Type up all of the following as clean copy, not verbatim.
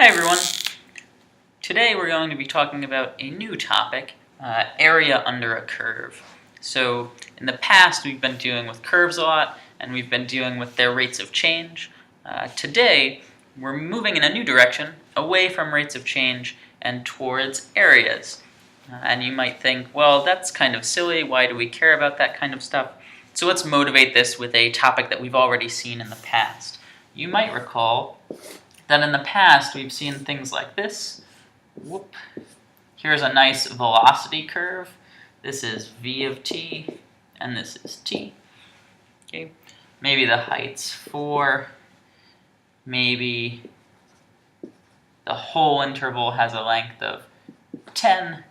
Hi everyone. Today we're going to be talking about a new topic, area under a curve. So in the past we've been dealing with curves a lot and we've been dealing with their rates of change. Today we're moving in a new direction, away from rates of change and towards areas. And you might think, well, that's kind of silly, why do we care about that kind of stuff? So let's motivate this with a topic that we've already seen in the past. You might recall that in the past we've seen things like this. Whoop. Here's a nice velocity curve. This is v of t, and this is t. Okay. Maybe the height's 4. Maybe the whole interval has a length of 10,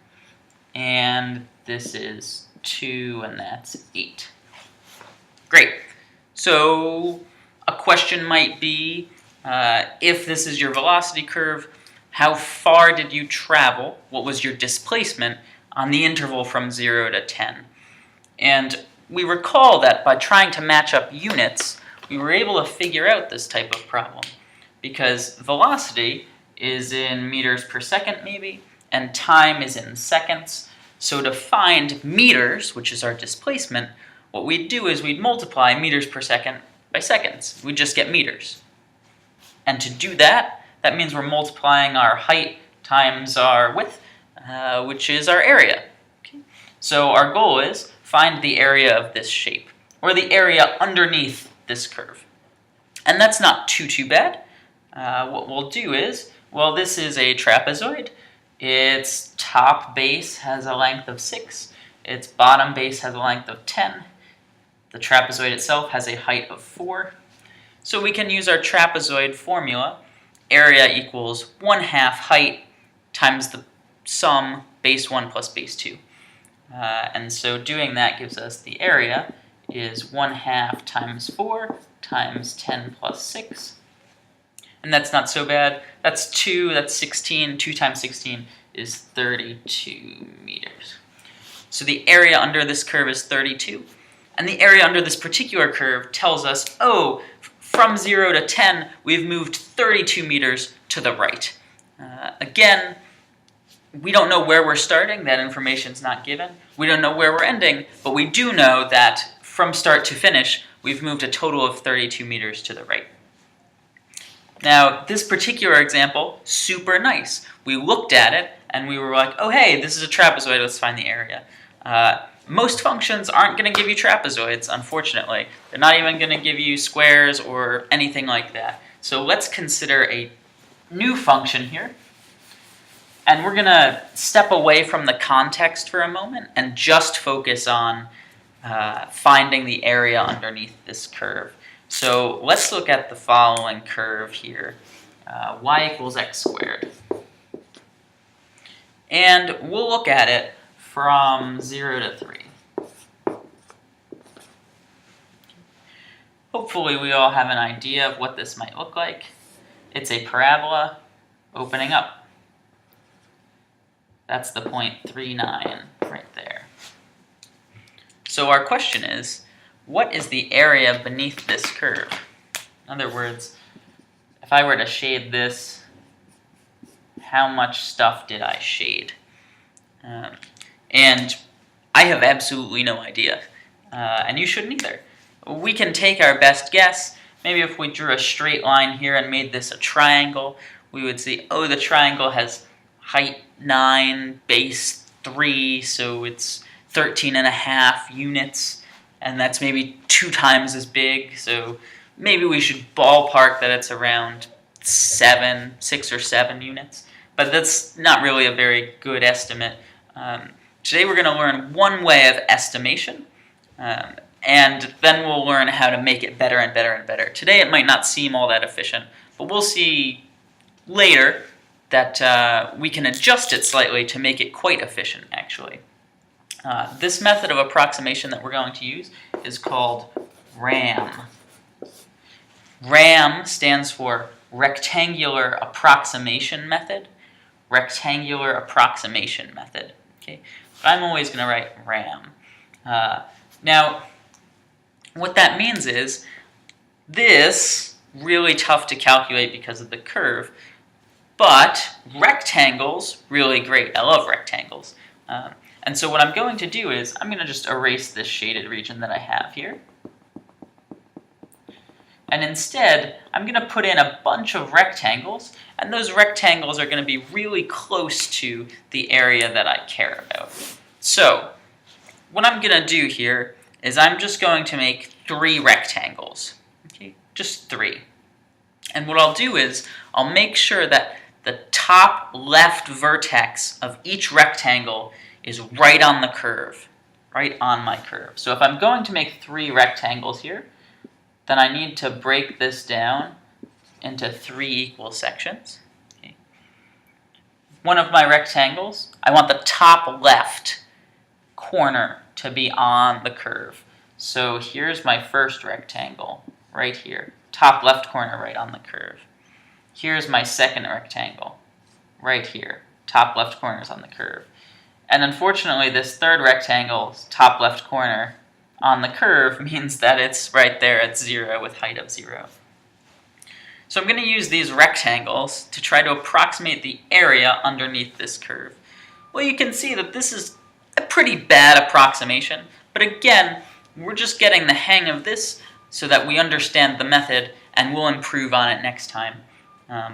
and this is 2, and that's 8. Great. So a question might be, if this is your velocity curve, how far did you travel? What was your displacement on the interval from 0 to 10? And we recall that by trying to match up units, we were able to figure out this type of problem, because velocity is in meters per second maybe, and time is in seconds. So to find meters, which is our displacement, what we'd do is we'd multiply meters per second by seconds. We'd just get meters. And to do that, that means we're multiplying our height times our width, which is our area. Okay? So our goal is find the area of this shape, or the area underneath this curve. And that's not too bad. What we'll do is, well, this is a trapezoid. Its top base has a length of 6. Its bottom base has a length of 10. The trapezoid itself has a height of 4. So we can use our trapezoid formula. Area equals 1/2 height times the sum base 1 plus base 2. And so doing that gives us the area is 1/2 times 4 times 10 plus 6. And that's not so bad. That's 2, that's 16. 2 times 16 is 32 meters. So the area under this curve is 32. And the area under this particular curve tells us, oh, from 0 to 10, we've moved 32 meters to the right. Again, we don't know where we're starting. That information's not given. We don't know where we're ending, but we do know that from start to finish, we've moved a total of 32 meters to the right. Now, this particular example, super nice. We looked at it, and we were like, oh, hey, this is a trapezoid. Let's find the area. Most functions aren't going to give you trapezoids, unfortunately. They're not even going to give you squares or anything like that. So let's consider a new function here. And we're going to step away from the context for a moment and just focus on finding the area underneath this curve. So let's look at the following curve here. Y equals x squared. And we'll look at it from 0 to 3. Hopefully we all have an idea of what this might look like. It's a parabola opening up. That's the point 39 right there. So our question is, what is the area beneath this curve? In other words, if I were to shade this, how much stuff did I shade? And I have absolutely no idea, and you shouldn't either. We can take our best guess. Maybe if we drew a straight line here and made this a triangle, we would see, oh, the triangle has height 9, base 3, so it's 13.5 units, and that's maybe 2 times as big, so maybe we should ballpark that it's around 6 or 7 units, but that's not really a very good estimate. Today we're going to learn one way of estimation, and then we'll learn how to make it better and better and better. Today it might not seem all that efficient, but we'll see later that we can adjust it slightly to make it quite efficient, actually. This method of approximation that we're going to use is called RAM. RAM stands for Rectangular Approximation Method. Rectangular Approximation Method. Okay? But I'm always going to write RAM. Now, what that means is this really tough to calculate because of the curve, But rectangles, really great. I love rectangles. And so what I'm going to do is I'm going to just erase this shaded region that I have here. And instead, I'm going to put in a bunch of rectangles, and those rectangles are going to be really close to the area that I care about. So, what I'm going to do here is I'm just going to make 3 rectangles. Okay, just 3. And what I'll do is I'll make sure that the top left vertex of each rectangle is right on the curve, right on my curve. So if I'm going to make 3 rectangles here, then I need to break this down into 3 equal sections. Okay. One of my rectangles, I want the top left corner to be on the curve. So here's my first rectangle, right here. Top left corner right on the curve. Here's my second rectangle, right here. Top left corner is on the curve. And unfortunately, this third rectangle's top left corner on the curve means that it's right there at 0 with height of 0. So I'm going to use these rectangles to try to approximate the area underneath this curve. Well, you can see that this is a pretty bad approximation, but again, we're just getting the hang of this so that we understand the method and we'll improve on it next time.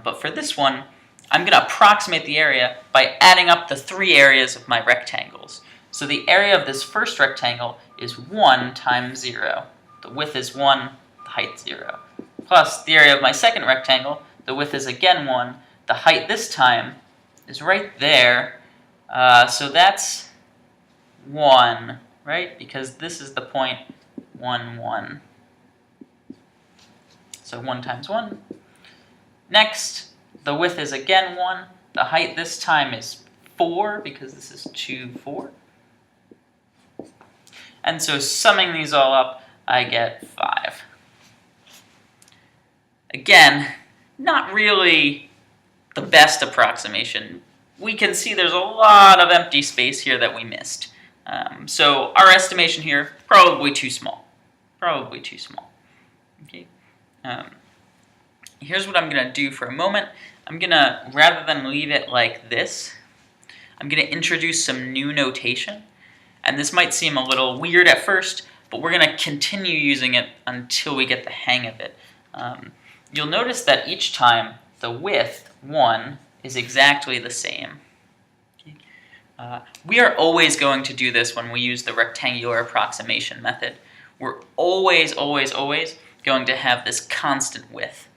But for this one, I'm going to approximate the area by adding up the 3 areas of my rectangles. So the area of this first rectangle is 1 times 0. The width is 1, the height 0. Plus the area of my second rectangle, the width is again 1. The height this time is right there. So that's 1, right? Because this is the point 1, 1. So 1 times 1. Next, the width is again 1. The height this time is 4, because this is 2, 4. And so summing these all up, I get 5. Again, not really the best approximation. We can see there's a lot of empty space here that we missed. So our estimation here, probably too small. Probably too small. Okay. Here's what I'm going to do for a moment. I'm going to, rather than leave it like this, I'm going to introduce some new notation. And this might seem a little weird at first, but we're going to continue using it until we get the hang of it. You'll notice that each time the width, 1, is exactly the same. We are always going to do this when we use the rectangular approximation method. We're always, always, always going to have this constant width.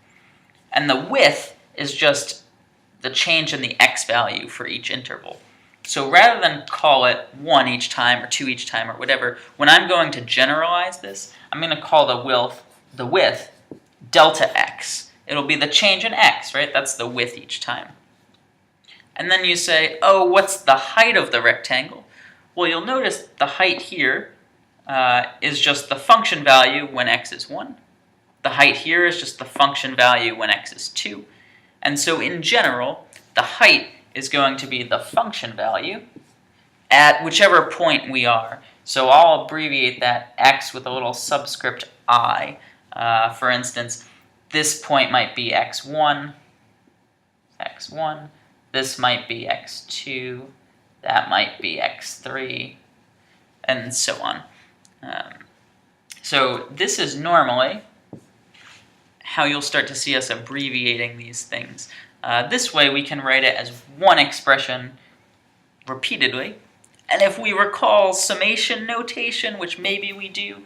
And the width is just the change in the x value for each interval. So rather than call it 1 each time or 2 each time or whatever, when I'm going to generalize this, I'm going to call the width delta x. It'll be the change in x, right? That's the width each time. And then you say, oh, what's the height of the rectangle? Well, you'll notice the height here is just the function value when x is 1. The height here is just the function value when x is 2. And so in general, the height is going to be the function value at whichever point we are. So I'll abbreviate that x with a little subscript I. For instance, this point might be x1, x1. This might be x2. That might be x3, and so on. So this is normally how you'll start to see us abbreviating these things. This way we can write it as one expression repeatedly. And if we recall summation notation, which maybe we do,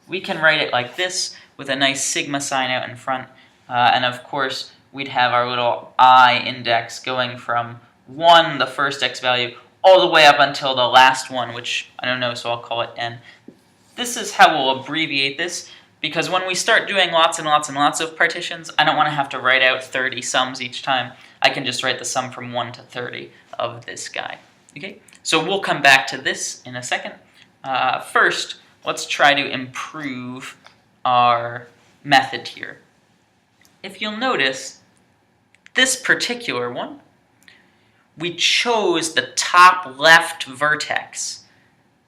we can write it like this with a nice sigma sign out in front. And of course, we'd have our little I index going from 1, the first x value, all the way up until the last one, which I don't know, so I'll call it n. This is how we'll abbreviate this, because when we start doing lots and lots and lots of partitions, I don't want to have to write out 30 sums each time. I can just write the sum from 1 to 30 of this guy. Okay, so we'll come back to this in a second. First, let's try to improve our method here. If you'll notice, this particular one, we chose the top left vertex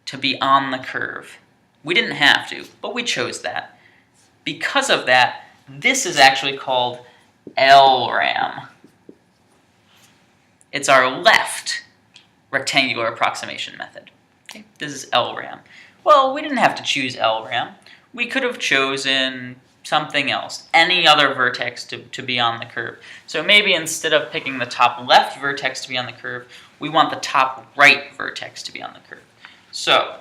to be on the curve. We didn't have to, but we chose that. Because of that, this is actually called LRAM. It's our left rectangular approximation method. Okay, this is LRAM. Well, we didn't have to choose LRAM. We could have chosen something else, any other vertex to be on the curve. So maybe instead of picking the top left vertex to be on the curve, we want the top right vertex to be on the curve. So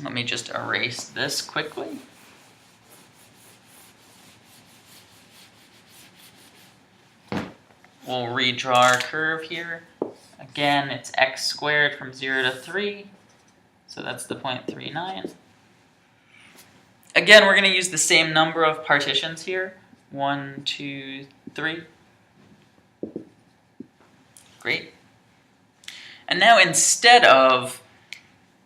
let me just erase this quickly. We'll redraw our curve here. Again, it's x squared from 0 to 3, so that's the point 39. Again, we're going to use the same number of partitions here. 1, 2, 3. Great. And now instead of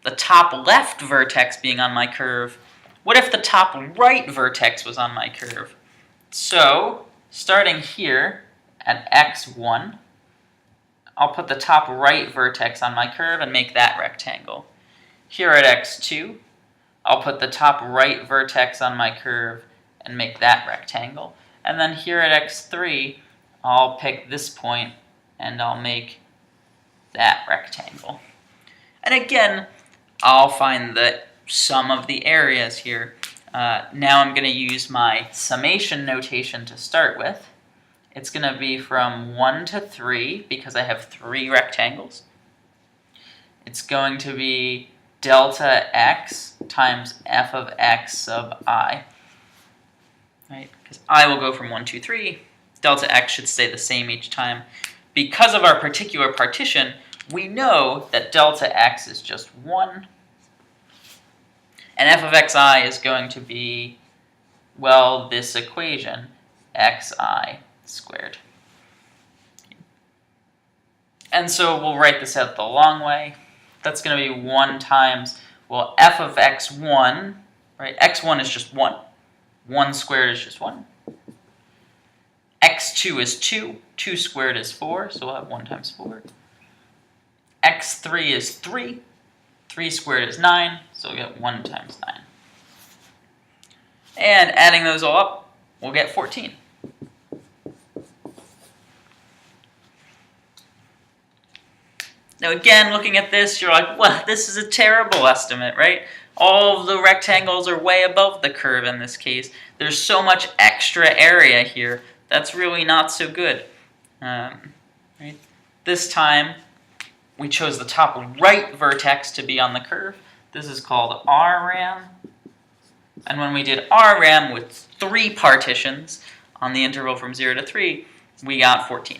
the top left vertex being on my curve, what if the top right vertex was on my curve? So, starting here at x1, I'll put the top right vertex on my curve and make that rectangle. Here at x2, I'll put the top right vertex on my curve and make that rectangle. And then here at x3, I'll pick this point and I'll make that rectangle. And again, I'll find the sum of the areas here. Now I'm going to use my summation notation to start with. It's going to be from 1 to 3 because I have 3 rectangles. It's going to be delta x times f of x sub I. Right? Because I will go from 1, 2, 3. Delta x should stay the same each time. Because of our particular partition, we know that delta x is just 1. And f of xi is going to be, well, this equation, xi squared. And so we'll write this out the long way. That's going to be 1 times, well, f of x1, right? x1 is just 1. 1 squared is just 1. x2 is 2. 2 squared is 4, so we'll have 1 times 4. x3 is 3. 3 squared is 9, so we'll get 1 times 9. And adding those all up, we'll get 14. Now again, looking at this, you're like, well, this is a terrible estimate, right? All of the rectangles are way above the curve in this case. There's so much extra area here. That's really not so good. Right? This time, we chose the top right vertex to be on the curve. This is called RRAM. And when we did RRAM with 3 partitions on the interval from 0 to 3, we got 14.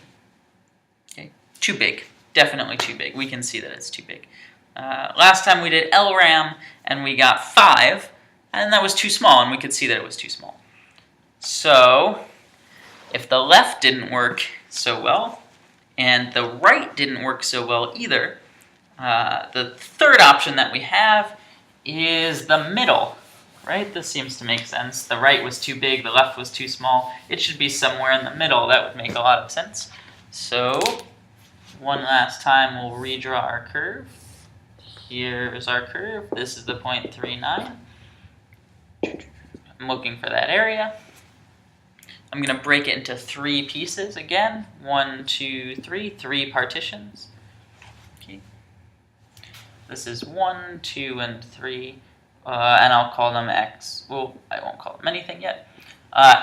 Okay? Too big. Definitely too big. We can see that it's too big. Last time we did LRAM and we got 5, and that was too small, and we could see that it was too small. So, if the left didn't work so well, and the right didn't work so well either, the third option that we have is the middle, right? This seems to make sense. The right was too big, the left was too small. It should be somewhere in the middle. That would make a lot of sense. So, one last time we'll redraw our curve. Here's our curve. This is the point 39. I'm looking for that area. I'm going to break it into 3 pieces again. 1, 2, 3. 3 partitions. Okay. This is 1, 2, and 3. And I'll call them x. Well, I won't call them anything yet.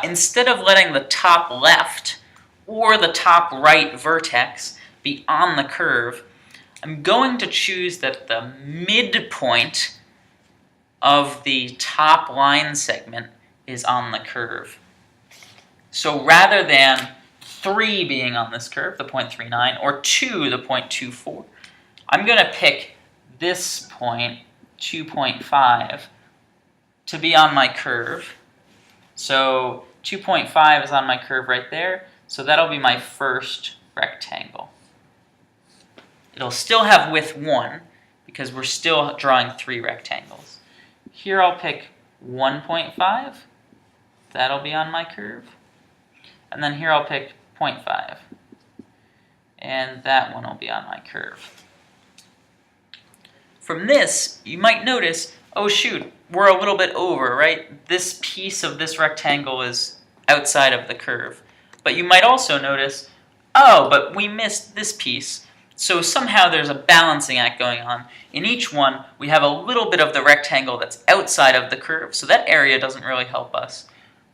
Instead of letting the top left or the top right vertex be on the curve, I'm going to choose that the midpoint of the top line segment is on the curve. So rather than 3 being on this curve, the point 39, or 2, the point 24, I'm going to pick this point, 2.5, to be on my curve. So 2.5 is on my curve right there, so that'll be my first rectangle. It'll still have width 1, because we're still drawing 3 rectangles. Here I'll pick 1.5. That'll be on my curve. And then here I'll pick 0.5. And that one will be on my curve. From this, you might notice, oh shoot, we're a little bit over, right? This piece of this rectangle is outside of the curve. But you might also notice oh, but we missed this piece. So somehow there's a balancing act going on. In each one, we have a little bit of the rectangle that's outside of the curve, so that area doesn't really help us.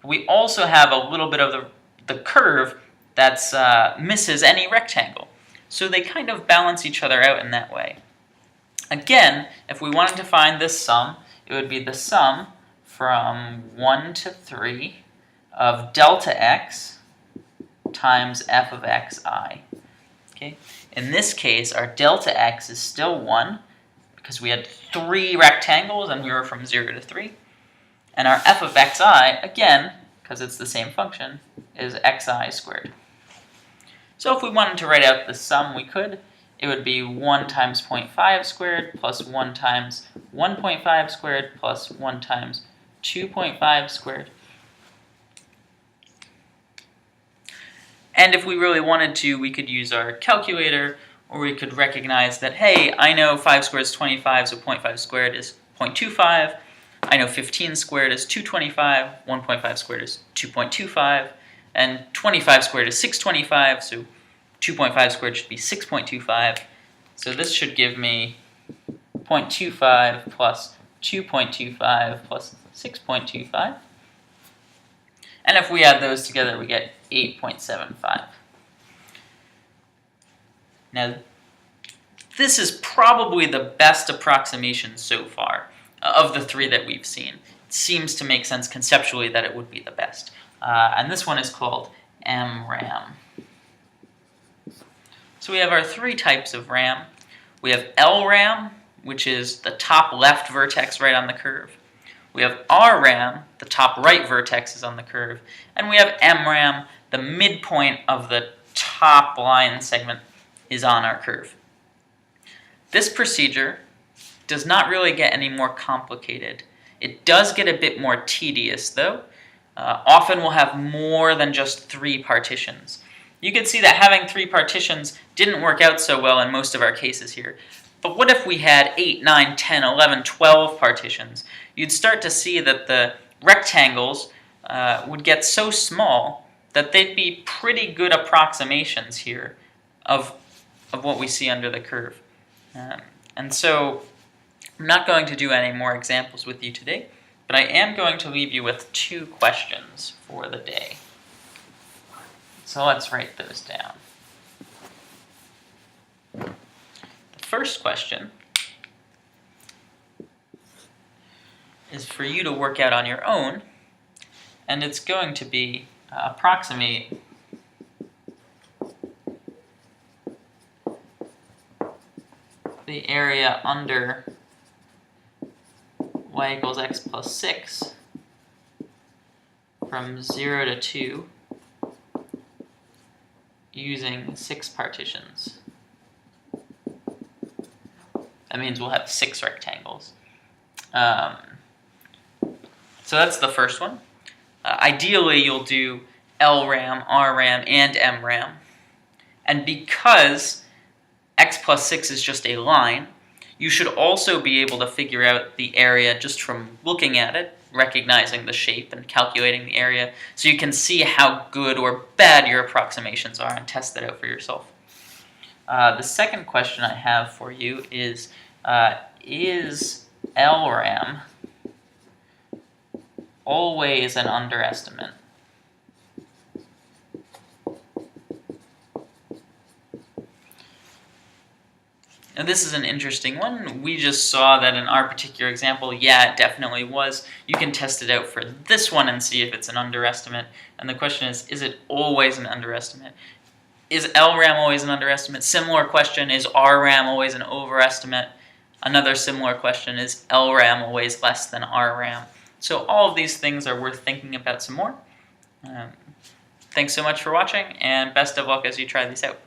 We also have a little bit of the curve that's misses any rectangle. So they kind of balance each other out in that way. Again, if we wanted to find this sum, it would be the sum from 1 to 3 of delta x times f of xi. Okay? In this case, our delta x is still 1 because we had 3 rectangles and we were from 0 to 3. And our f of xi, again, because it's the same function, is xi squared. So if we wanted to write out the sum, we could. It would be 1 times 0.5 squared plus 1 times 1.5 squared plus 1 times 2.5 squared. And if we really wanted to, we could use our calculator, or we could recognize that, hey, I know 5 squared is 25, so 0.5 squared is 0.25. I know 15 squared is 225, 1.5 squared is 2.25, and 25 squared is 625, so 2.5 squared should be 6.25. So this should give me 0.25 plus 2.25 plus 6.25. And if we add those together, we get 8.75. Now, this is probably the best approximation so far of the 3 that we've seen. It seems to make sense conceptually that it would be the best. And this one is called MRAM. So we have our 3 types of RAM. We have LRAM, which is the top left vertex right on the curve. We have RRAM, the top right vertex is on the curve. And we have MRAM, the midpoint of the top line segment is on our curve. This procedure does not really get any more complicated. It does get a bit more tedious, though. Often we'll have more than just 3 partitions. You can see that having 3 partitions didn't work out so well in most of our cases here. But what if we had 8, 9, 10, 11, 12 partitions? You'd start to see that the rectangles would get so small that they'd be pretty good approximations here of what we see under the curve. And so I'm not going to do any more examples with you today, but I am going to leave you with 2 questions for the day. So let's write those down. The first question is for you to work out on your own, and it's going to be approximate the area under y equals x plus 6 from 0 to 2 using 6 partitions. That means we'll have 6 rectangles. So that's the first one. Ideally, you'll do LRAM, RRAM, and MRAM. And because x plus 6 is just a line, you should also be able to figure out the area just from looking at it, recognizing the shape and calculating the area, so you can see how good or bad your approximations are and test that out for yourself. The second question I have for you is LRAM always an underestimate? Now this is an interesting one. We just saw that in our particular example, yeah, it definitely was. You can test it out for this one and see if it's an underestimate. And the question is it always an underestimate? Is LRAM always an underestimate? Similar question, is RRAM always an overestimate? Another similar question, is LRAM always less than RRAM? So all of these things are worth thinking about some more. Thanks so much for watching, and best of luck as you try these out.